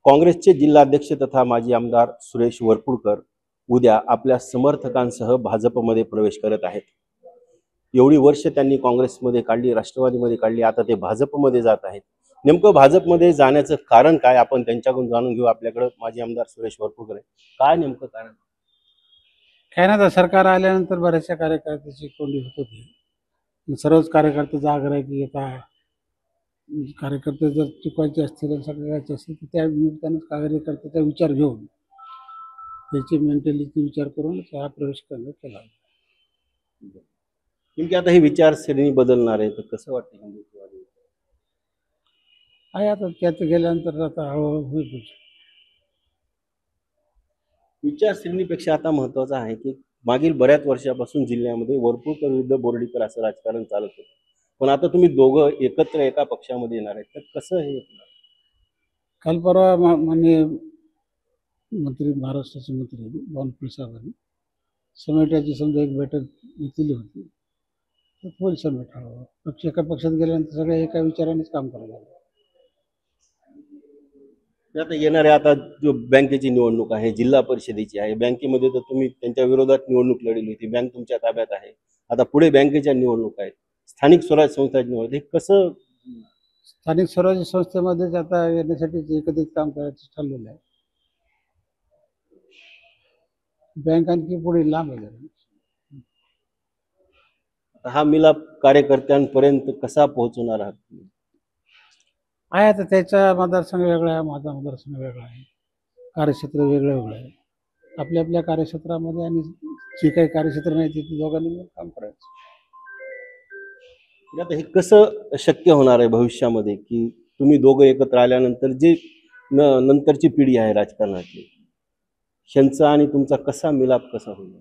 काँग्रेसचे जिल्हाध्यक्ष तथा माजी आमदार सुरेश वरपुडकर उद्या आपल्या समर्थकांसह भाजपमध्ये प्रवेश करत आहेत। एवढी वर्ष त्यांनी काँग्रेसमध्ये काढली, राष्ट्रवादीमध्ये काढली, आता ते भाजपमध्ये जात आहेत। नेमकं भाजपमध्ये जाण्याचं कारण काय आपण त्यांच्याकडून जाणून घेऊ। आपल्याकडे माजी आमदार सुरेश वरपुडकर आहे, काय नेमकं कारण? काय ना, सरकार आल्यानंतर बऱ्याचशा कार्यकर्त्याची कोंडी होत होती। सर्वच कार्यकर्त्याचा आग्रह आहे की आता कार्यकर्ते जर चुकायचे असतील आणि सगळ्याचे असतील तर त्या निमित्तानं कार्यकर्त्याचा विचार घेऊन त्याची मेंटॅलिटी विचार करून हा प्रवेश करण्यात केला। नेमकी आता ही विचारसरणी बदलणार आहे तर कसं वाटतं हिंदुत्ववादी आहे? आता त्यात गेल्यानंतर आता हळूहळू होईल। विचारसरणीपेक्षा आता महत्त्वाचं आहे की मागील बऱ्याच वर्षापासून जिल्ह्यामध्ये वरपुडकर विरुद्ध बोर्डीकर असं राजकारण चालत होतं, पण आता तुम्ही दोघं एकत्र एका पक्षामध्ये येणार आहेत, तर कसं हे? काल परवा माननीय मंत्री, महाराष्ट्राचे मंत्री बावनकुळे साहेबांनी समेटाची समजा एक बैठक घेतलेली होती, तर होईल समेट हळूहळू। पक्ष एका पक्षात गेल्यानंतर सगळ्या एका विचारानेच काम करायला लागलं। आता येणाऱ्या आता जो बँकेची निवडणूक आहे, जिल्हा परिषदेची आहे, बँकेमध्ये तर तुम्ही त्यांच्या विरोधात निवडणूक लढवली होती, बँक तुमच्या ताब्यात आहे। आता पुढे बँकेच्या निवडणूक आहेत, स्थानिक स्वराज्य संस्थांची निवडणूक, हे कसं? स्थानिक स्वराज्य संस्थेमध्येच आता येण्यासाठी एकत्रित काम करायचं ठरलेलं आहे। बँक आणखी पुढे लांब आहे। हा मिलाप कार्यकर्त्यांपर्यंत कसा पोहोचवणार आहात? आहे आता त्याचा मतदारसंघ वेगळा आहे, माझा मतदारसंघ वेगळा आहे, कार्यक्षेत्र वेगळं वेगळं आहे। आपल्या आपल्या कार्यक्षेत्रामध्ये आणि जे काही कार्यक्षेत्र नाही तिथे दोघांनी मिळून काम करायचं। आता हे कसं शक्य होणार आहे भविष्यामध्ये की तुम्ही दोघं एकत्र आल्यानंतर जे नंतरची पिढी आहे राजकारणातली, त्यांचा आणि तुमचा कसा मिलाप कसा होईल?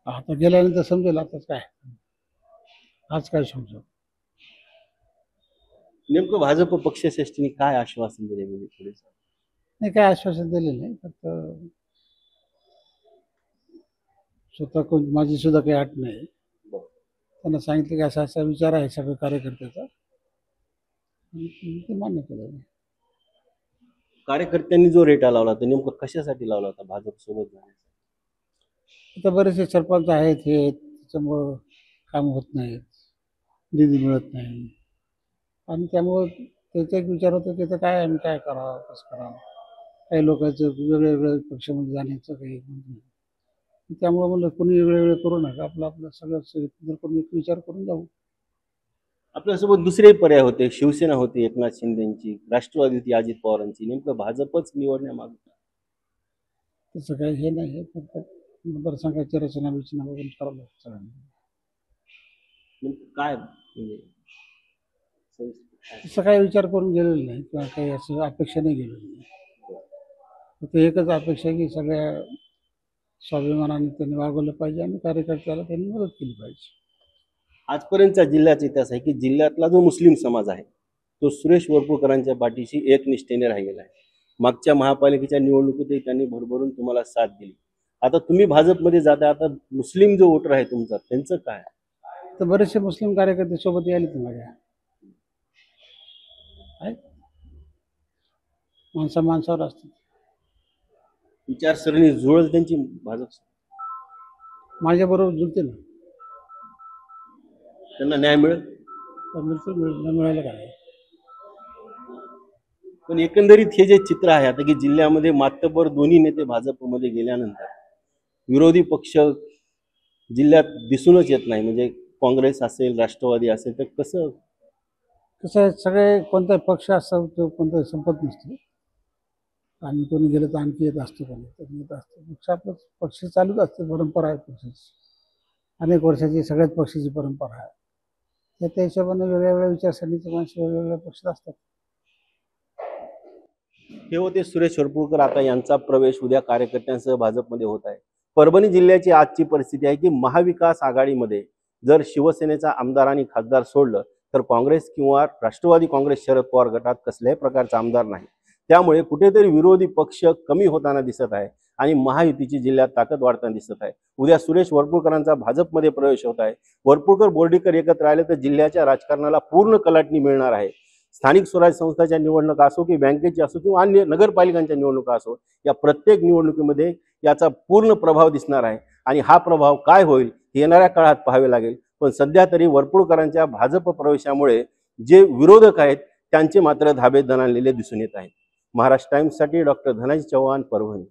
आता गेल्यानंतर समजेल। आताच काय, आज काय समजेल? नेमकं भाजप पक्षश्रेष्ठींनी काय आश्वासन दिले म्हणजे थोडे? नाही, काय आश्वासन दिले नाही, फक्त स्वतः कोण माझी सुद्धा काही अट नाही। त्यांना सांगितलं की असा असा विचार आहे सगळ्या कार्यकर्त्याचा, ते मान्य केलं। कार्यकर्त्यांनी जो रेटा लावला तर नेमकं कशासाठी लावला होता भाजप सोबत जाण्यासाठी? आता बरेचसे सरपंच आहेत, हे त्याच्यामुळं काम होत नाहीत, निधी मिळत नाही, आणि त्यामुळं त्याचा एक विचार होता की आता काय आम्ही काय करावं, कसं करावं। काही लोकांचं वेगळ्या वेगळ्या पक्षामध्ये जाण्याचं काही नाही, त्यामुळं म्हणलं कोणी वेगळे करू नका, आपलं आपलं सगळं करून एक विचार करून जाऊ। आपल्यासोबत दुसरे पर्याय होते, शिवसेना होती एकनाथ शिंदेची, राष्ट्रवादी होती अजित पवारांची, नेमकं भाजपच निवडण्यामागे तसं काही हे नाही, फक्त मतदारसंघाची रचना बघून ठरवलं सगळ्यांनी। नेमकं काय म्हणजे तसं काही विचार करून गेलेलं नाही किंवा काही असं अपेक्षा नाही गेलेली नाही। फक्त एकच अपेक्षा की सगळ्या स्वाभिमानाने त्यांनी वागवलं पाहिजे आणि कार्यकर्त्याला त्यांनी मदत केली पाहिजे। आजपर्यंतचा जिल्ह्याचा इतिहास आहे की जिल्ह्यातला जो मुस्लिम समाज आहे तो सुरेश वरपुडकरांच्या पाठीशी एकनिष्ठेने राहिलेला आहे। मागच्या महापालिकेच्या निवडणुकीतही त्यांनी भरभरून तुम्हाला साथ दिली। आता तुम्ही भाजपमध्ये जाता, आता मुस्लिम जो वोटर आहे तुमचा, त्यांचं काय? तर बरेचसे मुस्लिम कार्यकर्ते सोबत यायले माझ्या, माणसावर असतात। विचारसरणी जुळल त्यांची भाजप माझ्या बरोबर जुळते ना, त्यांना न्याय मिळेल? मिळालं काय? पण एकंदरीत हे जे चित्र आहे आता की जिल्ह्यामध्ये मातबर दोन्ही नेते भाजपमध्ये गेल्यानंतर विरोधी पक्ष जिल्ह्यात दिसूनच येत नाही, म्हणजे काँग्रेस असेल, राष्ट्रवादी असेल, तर कसं आहे, सगळे कोणताही पक्ष असतो तो कोणताही संपत नसतो, आणि कोणी गेलं तर आणखी येत असतो, कोणी तर येत असतो। पक्ष आपलं पक्ष चालूच असते, परंपरा आहे पक्षाची, अनेक वर्षाची सगळ्याच पक्षाची परंपरा आहे। त्या हिशोबाने वेगळ्या वेगळ्या विचारसरणीचे माणसं वेगवेगळ्या पक्षात असतात। हे होते सुरेश वरपुडकर। आता यांचा प्रवेश उद्या कार्यकर्त्यांसह भाजपमध्ये होत आहे। परभणी जिल्ह्याची आजची परिस्थिती आहे की महाविकास आघाडीमध्ये जर शिवसेनेचा आमदार आणि खासदार सोडलं तर काँग्रेस किंवा राष्ट्रवादी काँग्रेस शरद पवार गटात कसल्याही प्रकारचा आमदार नाही। त्यामुळे कुठेतरी विरोधी पक्ष कमी होताना दिसत आहे आणि महायुतीची जिल्ह्यात ताकद वाढताना दिसत आहे। उद्या सुरेश वरपुडकरांचा भाजपमध्ये प्रवेश होत आहे। वरपुडकर बोर्डीकर एकत्र आले तर जिल्ह्याच्या राजकारणाला पूर्ण कलाटणी मिळणार आहे। स्थानिक स्वराज्य संस्थांच्या निवडणुका असो की बँकेची असो किंवा अन्य नगरपालिकांच्या निवडणुका असो, या प्रत्येक निवडणुकीमध्ये याचा पूर्ण प्रभाव दिसणार आहे आणि हा प्रभाव काय होईल हे येणाऱ्या काळात पाहावे लागेल. पण सध्या तरी वरपुडकरांच्या भाजप प्रवेशामुळे जे विरोधक आहेत त्यांचे मात्र धाबे दणाणलेले दिसून येत आहेत. महाराष्ट्र टाइम्ससाठी डॉक्टर धनाजी चव्हाण, परभणी.